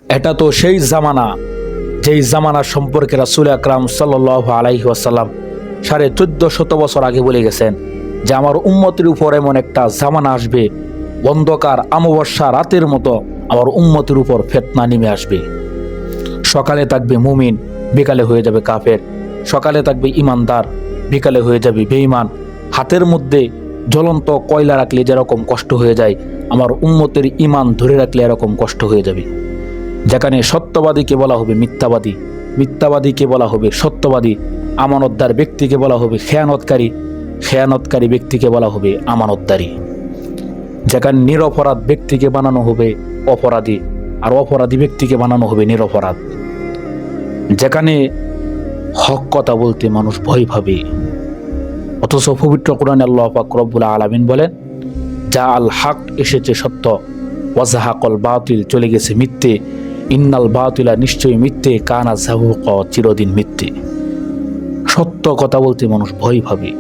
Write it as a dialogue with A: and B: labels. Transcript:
A: এটা তো সেই জামানা, যেই জামানা সম্পর্কে রাসূল আকরাম সাল্লাল্লাহু আলাইহি ওয়াসাল্লাম 1450 বছর আগে বলে গেছেন যে আমার উম্মতের উপর এমন একটা জামানা আসবে, অন্ধকার অমাবস্যা রাতের মতো আমার উম্মতের উপর ফিতনা নেমে আসবে। সকালে থাকবে মুমিন, বিকালে হয়ে যাবে কাফের। সকালে থাকবে ইমানদার, বিকালে হয়ে যাবে বেঈমান। হাতের মধ্যে জ্বলন্ত কয়লা রাখলে যেরকম কষ্ট হয়ে যায়, আমার উম্মতের ইমান ধরে রাখলে এরকম কষ্ট হয়ে যাবে। যেখানে সত্যবাদীকে বলা হবে মিথ্যাবাদী, মিথ্যাবাদীকে বলা হবে সত্যবাদী, আমানতদার ব্যক্তিকে বলা হবে খেয়ানতকারী, খেয়ানতকারী ব্যক্তিকে বলা হবে আমানতদারী। যেখানে নিরপরাধ ব্যক্তিকে বানানো হবে অপরাধী, আর অপরাধী ব্যক্তিকে বানানো হবে নিরপরাধ। যেখানে হক কথা বলতে মানুষ ভয় পাবে, অথচ পবিত্র কোরআনে আল্লাহ পাক রব্বুল আলামিন বলেন, যা আল হক এসেছে সত্য, ওয়াজাহাকল বাতিল চলে গেছে মিথ্যে, ইন্নাল বাতিলা নিশ্চয়ই মিথ্যে, কানা যাহুক চিরদিন মিথ্যে। সত্য কথা বলতে মানুষ ভয় পাবে।